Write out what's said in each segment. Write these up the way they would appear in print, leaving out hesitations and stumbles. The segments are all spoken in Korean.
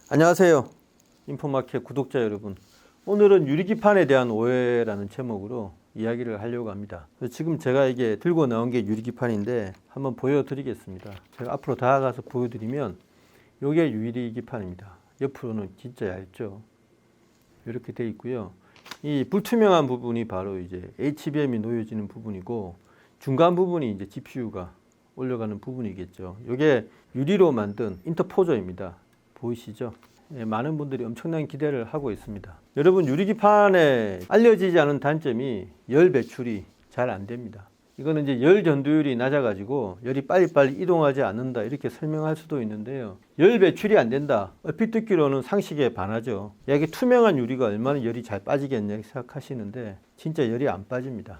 안녕하세요. 인포마켓 구독자 여러분. 오늘은 유리기판에 대한 오해라는 제목으로 이야기를 하려고 합니다. 지금 제가 이게 들고 나온 게 유리기판인데 한번 보여드리겠습니다. 제가 앞으로 다가가서 보여드리면 이게 유리기판입니다. 옆으로는 진짜 얇죠. 이렇게 되어 있고요. 이 불투명한 부분이 바로 이제 HBM이 놓여지는 부분이고 중간 부분이 이제 GPU가 올려가는 부분이겠죠. 이게 유리로 만든 인터포저입니다. 보이시죠? 예, 많은 분들이 엄청난 기대를 하고 있습니다. 여러분, 유리기판에 알려지지 않은 단점이 열 배출이 잘 안 됩니다. 이거는 이제 열 전도율이 낮아가지고 열이 빨리빨리 이동하지 않는다 이렇게 설명할 수도 있는데요. 열 배출이 안 된다. 얼핏 듣기로는 상식에 반하죠. 야, 이게 투명한 유리가 얼마나 열이 잘 빠지겠냐 생각하시는데 진짜 열이 안 빠집니다.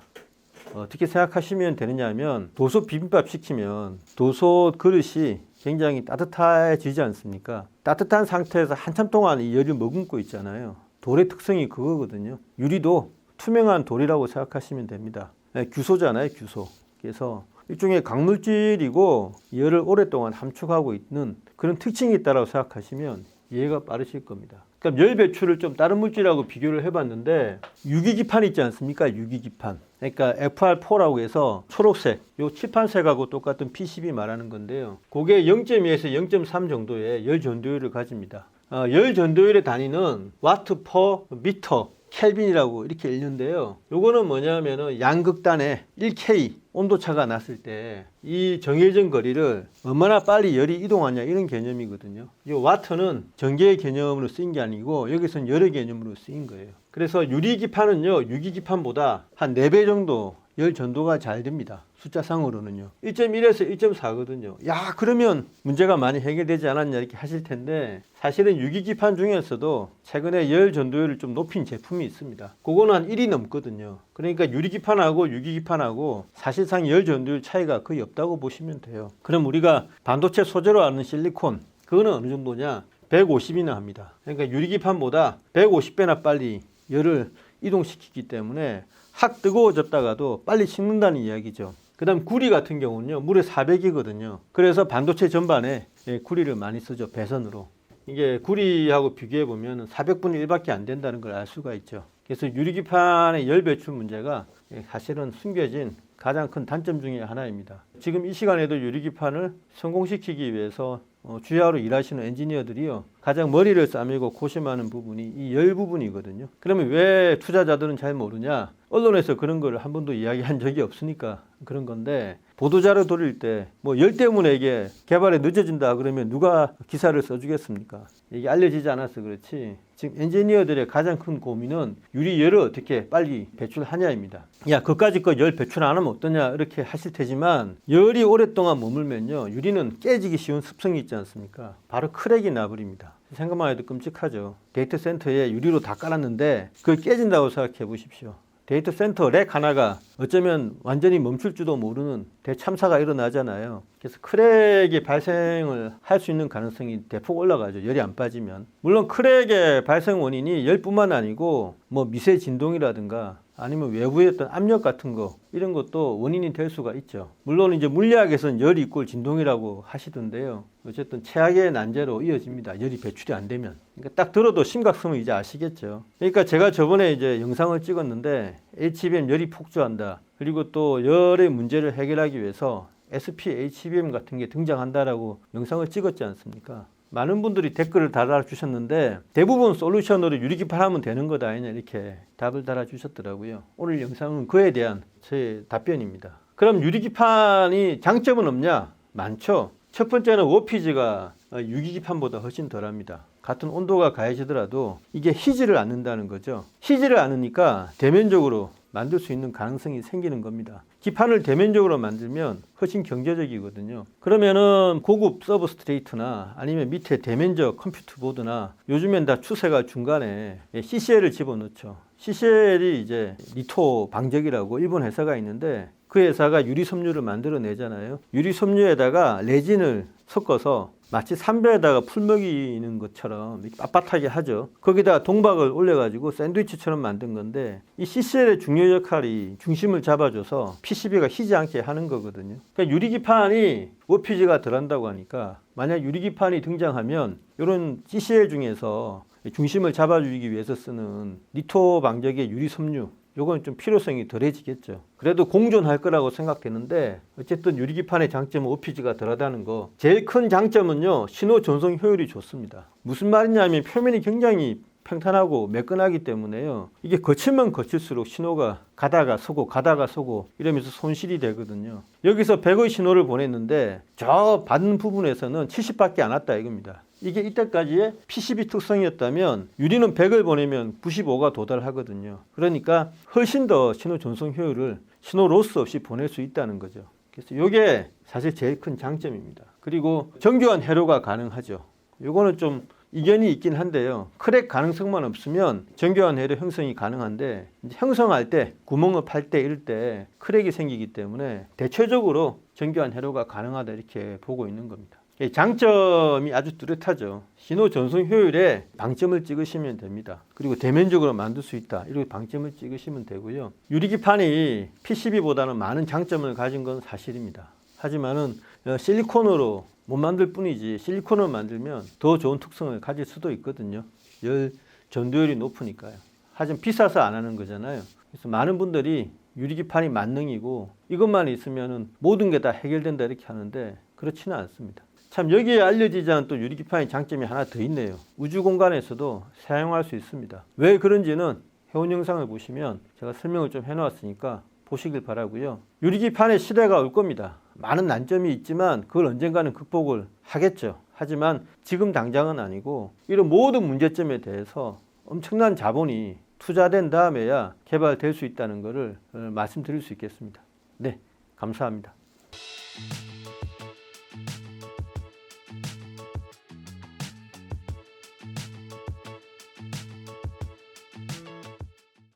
어떻게 생각하시면 되느냐 하면 도소 비빔밥 시키면 도소 그릇이 굉장히 따뜻해지지 않습니까? 따뜻한 상태에서 한참 동안 이 열을 머금고 있잖아요. 돌의 특성이 그거거든요. 유리도 투명한 돌이라고 생각하시면 됩니다. 규소잖아요, 규소. 그래서 일종의 강물질이고 열을 오랫동안 함축하고 있는 그런 특징이 있다고 생각하시면 이해가 빠르실 겁니다. 그럼 열 배출을 좀 다른 물질하고 비교를 해봤는데 유기기판 있지 않습니까? 유기기판. 그러니까 FR4라고 해서 초록색, 요 칠판색하고 똑같은 PCB 말하는 건데요. 그게 0.2에서 0.3 정도의 열 전도율을 가집니다. 열 전도율의 단위는 와트 퍼 미터, 켈빈이라고 이렇게 읽는데요. 요거는 뭐냐면은 양극단에 1K 온도차가 났을 때 이 정해진 거리를 얼마나 빨리 열이 이동하냐 이런 개념이거든요. 이 와트는 전기의 개념으로 쓰인 게 아니고 여기서는 열의 개념으로 쓰인 거예요. 그래서 유리기판은요, 유기기판보다 한 4배 정도 열 전도가 잘 됩니다. 숫자상으로는요. 1.1에서 1.4거든요. 야, 그러면 문제가 많이 해결되지 않았냐 이렇게 하실 텐데 사실은 유기기판 중에서도 최근에 열 전도율을 좀 높인 제품이 있습니다. 그거는 한 1이 넘거든요. 그러니까 유리기판하고 유기기판하고 사실상 열 전도율 차이가 거의 없다고 보시면 돼요. 그럼 우리가 반도체 소재로 하는 실리콘, 그거는 어느 정도냐? 150이나 합니다. 그러니까 유리기판보다 150배나 빨리 열을 이동시키기 때문에 확 뜨거워졌다가도 빨리 식는다는 이야기죠. 그 다음 구리 같은 경우는요, 물에 400이거든요. 그래서 반도체 전반에 구리를 많이 쓰죠. 배선으로. 이게 구리하고 비교해 보면 400분의 1밖에 안 된다는 걸 알 수가 있죠. 그래서 유리기판의 열 배출 문제가 사실은 숨겨진 가장 큰 단점 중에 하나입니다. 지금 이 시간에도 유리기판을 성공시키기 위해서 주야로 일하시는 엔지니어들이요, 가장 머리를 싸매고 고심하는 부분이 이 열 부분이거든요. 그러면 왜 투자자들은 잘 모르냐? 언론에서 그런 걸 한 번도 이야기한 적이 없으니까 그런 건데, 보도자료 돌릴 때 뭐 열 때문에 이게 개발이 늦어진다 그러면 누가 기사를 써주겠습니까? 이게 알려지지 않아서 그렇지, 지금 엔지니어들의 가장 큰 고민은 유리 열을 어떻게 빨리 배출하냐입니다. 야, 그까짓 거 열 배출 안 하면 어떠냐 이렇게 하실 테지만, 열이 오랫동안 머물면요, 유리는 깨지기 쉬운 습성이 있지 않습니까? 바로 크랙이 나버립니다. 생각만 해도 끔찍하죠. 데이터 센터에 유리로 다 깔았는데 그걸 깨진다고 생각해 보십시오. 데이터 센터 렉 하나가 어쩌면 완전히 멈출지도 모르는 대참사가 일어나잖아요. 그래서 크랙의 발생을 할 수 있는 가능성이 대폭 올라가죠. 열이 안 빠지면. 물론 크랙의 발생 원인이 열뿐만 아니고 뭐 미세 진동이라든가 아니면 외부의 어떤 압력 같은 거, 이런 것도 원인이 될 수가 있죠. 물론 이제 물리학에서는 열이 이꼴 진동이라고 하시던데요. 어쨌든 최악의 난제로 이어집니다. 열이 배출이 안 되면. 그러니까 딱 들어도 심각성을 이제 아시겠죠. 그러니까 제가 저번에 이제 영상을 찍었는데 HBM 열이 폭주한다, 그리고 또 열의 문제를 해결하기 위해서 SP HBM 같은 게 등장한다라고 영상을 찍었지 않습니까? 많은 분들이 댓글을 달아주셨는데 대부분 솔루션으로 유리기판 하면 되는 거다 이렇게 답을 달아주셨더라고요. 오늘 영상은 그에 대한 제 답변입니다. 그럼 유리기판이 장점은 없냐? 많죠. 첫 번째는 워피지가 유기기판보다 훨씬 덜합니다. 같은 온도가 가해지더라도 이게 희지를 않는다는 거죠. 희지를 않으니까 대면적으로 만들 수 있는 가능성이 생기는 겁니다. 기판을 대면적으로 만들면 훨씬 경제적이거든요. 그러면은 고급 서브스트레이트나 아니면 밑에 대면적 컴퓨터 보드나 요즘엔 다 추세가 중간에 CCL을 집어넣죠. CCL이 이제 리토 방적이라고 일본 회사가 있는데 그 회사가 유리 섬유를 만들어내잖아요. 유리 섬유에다가 레진을 섞어서 마치 삼배에다가 풀 먹이는 것처럼 이렇게 빳빳하게 하죠. 거기다가 동박을 올려가지고 샌드위치처럼 만든 건데 이 CCL의 중요 역할이 중심을 잡아줘서 PCB가 휘지 않게 하는 거거든요. 그러니까 유리기판이 워피지가 덜한다고 하니까 만약 유리기판이 등장하면 이런 CCL 중에서 중심을 잡아주기 위해서 쓰는 니토 방적의 유리 섬유 요건 좀 필요성이 덜해지겠죠. 그래도 공존할 거라고 생각되는데 어쨌든 유리기판의 장점은 OPG가 덜하다는 거. 제일 큰 장점은요, 신호 전송 효율이 좋습니다. 무슨 말이냐면 표면이 굉장히 평탄하고 매끈하기 때문에요. 이게 거치면 거칠수록 신호가 가다가 서고 이러면서 손실이 되거든요. 여기서 100의 신호를 보냈는데 저 받는 부분에서는 70밖에 안 왔다 이겁니다. 이게 이때까지의 PCB 특성이었다면 유리는 100을 보내면 95가 도달하거든요. 그러니까 훨씬 더 신호 전송 효율을 신호 로스 없이 보낼 수 있다는 거죠. 그래서 이게 사실 제일 큰 장점입니다. 그리고 정교한 회로가 가능하죠. 이거는 좀 이견이 있긴 한데요. 크랙 가능성만 없으면 정교한 회로 형성이 가능한데 형성할 때 구멍을 팔 때 이럴 때 크랙이 생기기 때문에 대체적으로 정교한 회로가 가능하다 이렇게 보고 있는 겁니다. 장점이 아주 뚜렷하죠. 신호 전송 효율에 방점을 찍으시면 됩니다. 그리고 대면적으로 만들 수 있다. 이렇게 방점을 찍으시면 되고요. 유리기판이 PCB보다는 많은 장점을 가진 건 사실입니다. 하지만은 실리콘으로 못 만들 뿐이지 실리콘으로 만들면 더 좋은 특성을 가질 수도 있거든요. 열 전도율이 높으니까요. 하지만 비싸서 안 하는 거잖아요. 그래서 많은 분들이 유리기판이 만능이고 이것만 있으면은 모든 게 다 해결된다 이렇게 하는데 그렇지는 않습니다. 참 여기에 알려지지 않은 또 유리기판의 장점이 하나 더 있네요. 우주 공간에서도 사용할 수 있습니다. 왜 그런지는 해온 영상을 보시면 제가 설명을 좀 해놓았으니까 보시길 바라고요. 유리기판의 시대가 올 겁니다. 많은 난점이 있지만 그걸 언젠가는 극복을 하겠죠. 하지만 지금 당장은 아니고 이런 모든 문제점에 대해서 엄청난 자본이 투자된 다음에야 개발될 수 있다는 것을 말씀드릴 수 있겠습니다. 네, 감사합니다.